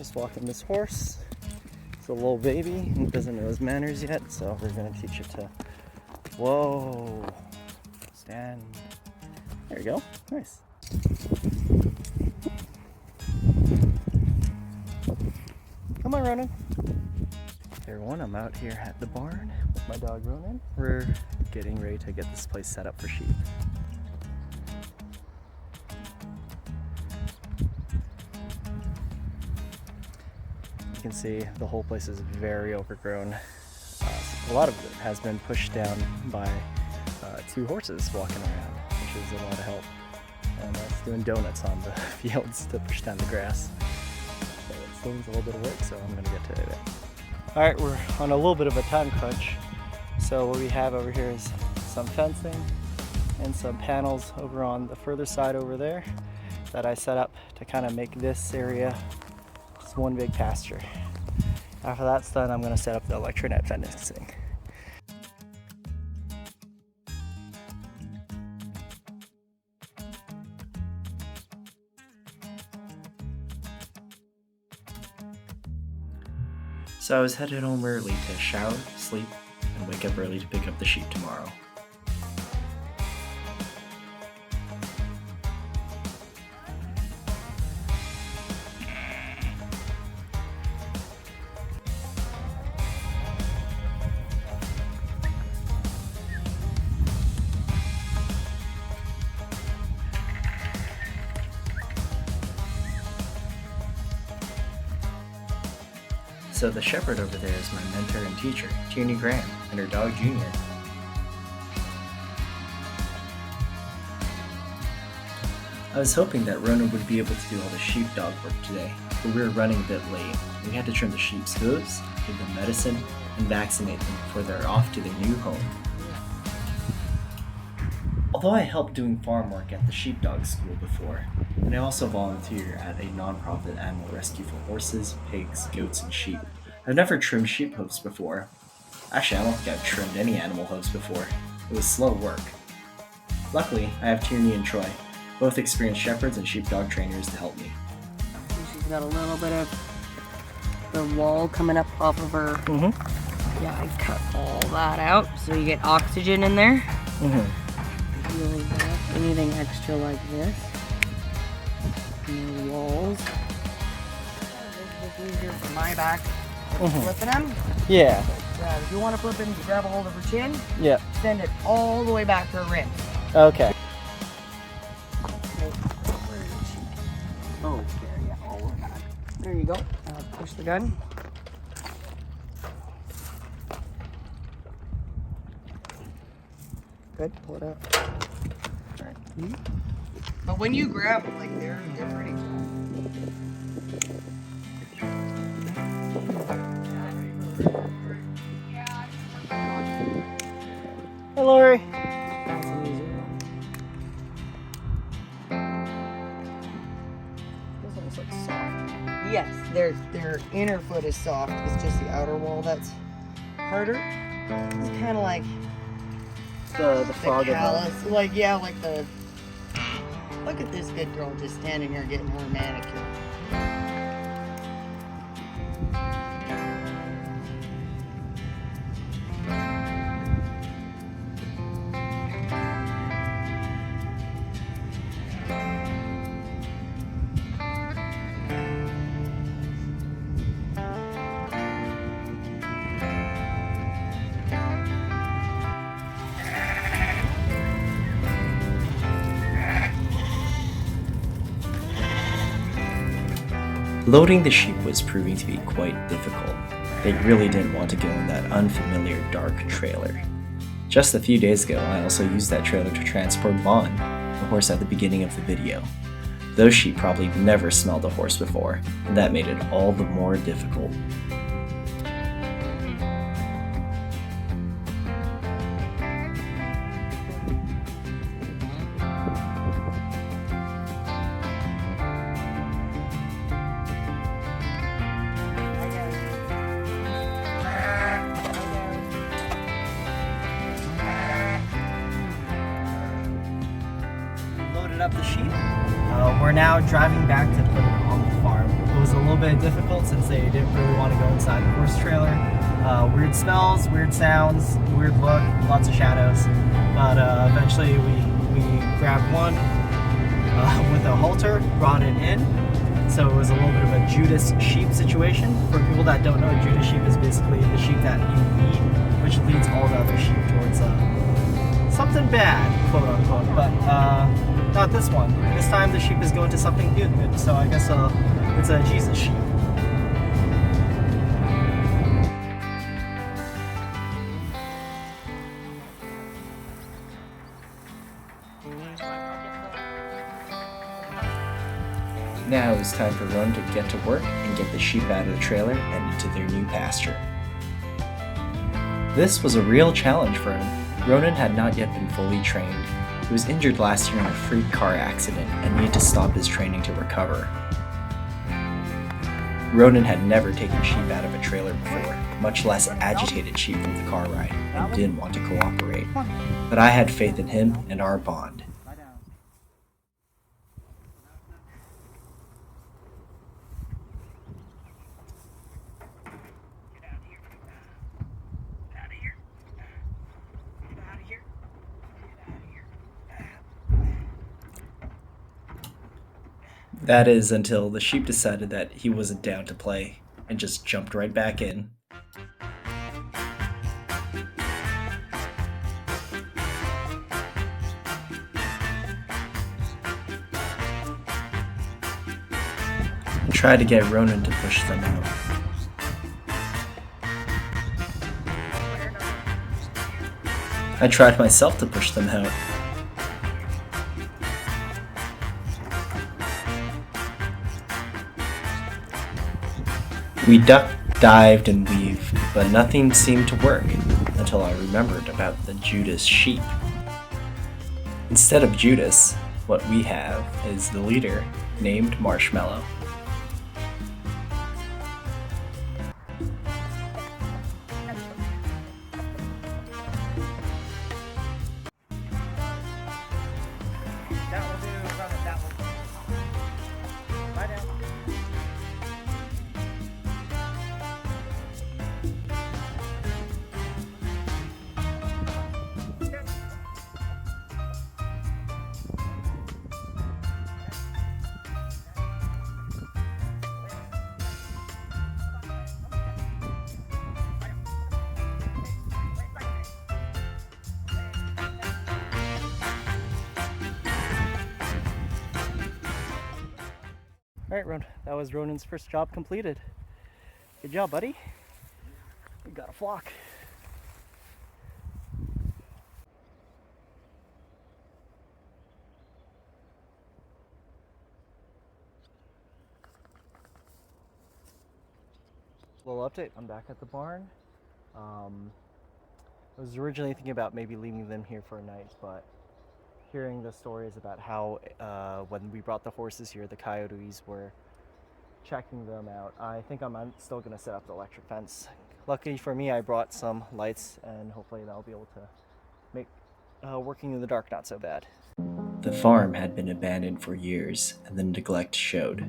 just walking this horse. It's a little baby and it doesn't know his manners yet, so we're gonna teach it to, whoa, stand. There you go, nice. Come on, Ronan. Hey everyone, I'm out here at the barn with my dog Ronan. We're getting ready to get this place set up for sheep. You can see the whole place is very overgrown. A lot of it has been pushed down by two horses walking around, which is a lot of help. And it's doing donuts on the fields to push down the grass. So it still needs a little bit of work, so I'm gonna get to it. All right, we're on a little bit of a time crunch. So what we have over here is some fencing and some panels over on the further side over there that I set up to kind of make this area just one big pasture. After that's done, I'm gonna set up the electronet fencing. So I was headed home early to shower, sleep, and wake up early to pick up the sheep tomorrow. So the shepherd over there is my mentor and teacher, Tierney Graham, and her dog Junior. I was hoping that Ronan would be able to do all the sheepdog work today, but we were running a bit late. We had to trim the sheep's hooves, give them medicine, and vaccinate them before they're off to their new home. Although I helped doing farm work at the sheepdog school before, and I also volunteer at a non-profit animal rescue for horses, pigs, goats, and sheep, I've never trimmed sheep hooves before. Actually, I don't think I've trimmed any animal hooves before. It was slow work. Luckily, I have Tierney and Troy, both experienced shepherds and sheepdog trainers to help me. She's got a little bit of the wall coming up off of her. Yeah, I cut all that out so you get oxygen in there. Anything extra like this. And the walls. This is easier for my back. Flipping them. Yeah. But, if you want to flip them, you grab a hold of her chin. Yeah. Send it all the way back to her ribs. Okay. Oh, there, yeah, all the way back. There you go. Now push the gun. Good. Pull it out. Right. But when you grab them, like they're pretty cool. Hey, Lori. This almost looks soft. Yes, their inner foot is soft. It's just the outer wall that's harder. It's kind of like The frog of callus. Like, yeah, like the... Look at this good girl just standing here getting her manicure. Loading the sheep was proving to be quite difficult. They really didn't want to go in that unfamiliar dark trailer. Just a few days ago, I also used that trailer to transport Vaughn, the horse at the beginning of the video. Those sheep probably never smelled a horse before, and that made it all the more difficult. Up the sheep. We're now driving back to put it on the farm. It was a little bit difficult since they didn't really want to go inside the horse trailer. Weird smells, weird sounds, weird look, lots of shadows. But eventually we grabbed one with a halter, brought it in. So it was a little bit of a Judas sheep situation. For people that don't know, a Judas sheep is basically the sheep that you lead, which leads all the other sheep towards something bad, quote unquote. But not this one. This time the sheep is going to something good. So I guess it's a Jesus sheep. Now it's time for Ronan to get to work and get the sheep out of the trailer and into their new pasture. This was a real challenge for him. Ronan had not yet been fully trained. He was injured last year in a freak car accident and needed to stop his training to recover. Ronan had never taken sheep out of a trailer before, much less agitated sheep from the car ride, and didn't want to cooperate. But I had faith in him and our bond. That is until the sheep decided that he wasn't down to play and just jumped right back in. I tried to get Ronan to push them out. I tried myself to push them out. We ducked, dived, and weaved, but nothing seemed to work until I remembered about the Judas sheep. Instead of Judas, what we have is the leader named Marshmallow. Alright, Ron, that was Ronan's first job completed. Good job, buddy. We got a flock. Little update, I'm back at the barn. I was originally thinking about maybe leaving them here for a night, but hearing the stories about how when we brought the horses here, the coyotes were checking them out, I think I'm still going to set up the electric fence. Luckily for me, I brought some lights, and hopefully that'll be able to make working in the dark not so bad. The farm had been abandoned for years, and the neglect showed.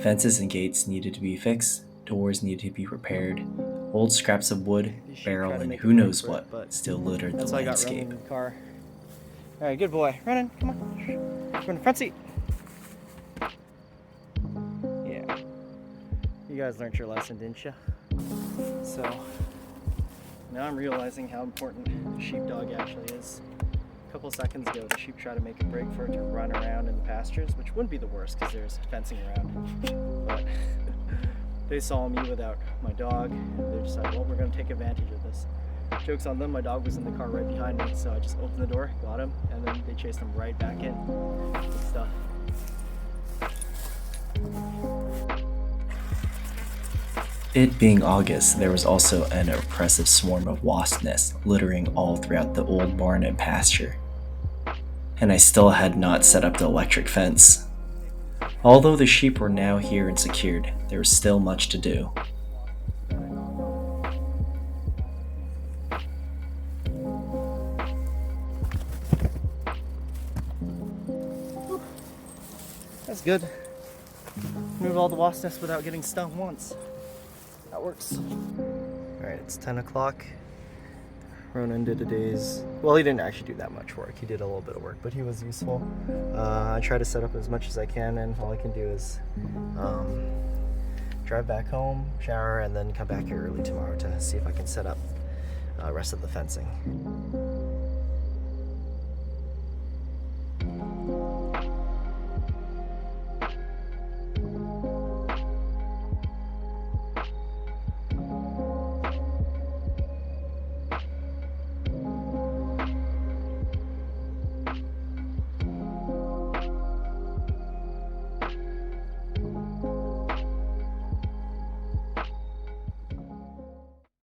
Fences and gates needed to be fixed, doors needed to be repaired, old scraps of wood, barrel, and who knows what still littered the landscape. All right, good boy. Ronan, come on. Go in the front seat. Yeah. You guys learned your lesson, didn't you? So, now I'm realizing how important the sheepdog actually is. A couple seconds ago, the sheep tried to make a break for it to run around in the pastures, which wouldn't be the worst because there's fencing around. But they saw me without my dog, and they decided, well, we're going to take advantage of this. Joke's on them, my dog was in the car right behind me, so I just opened the door, got him, and then they chased him right back in. Good stuff. It being August, there was also an oppressive swarm of wasp nests littering all throughout the old barn and pasture. And I still had not set up the electric fence. Although the sheep were now here and secured, there was still much to do. That's good. remove all the wasp nests without getting stung once. That works. All right, it's 10 o'clock. Ronan did a day's, well, he didn't actually do that much work. He did a little bit of work, but he was useful. I try to set up as much as I can, and all I can do is drive back home, shower, and then come back here early tomorrow to see if I can set up the rest of the fencing.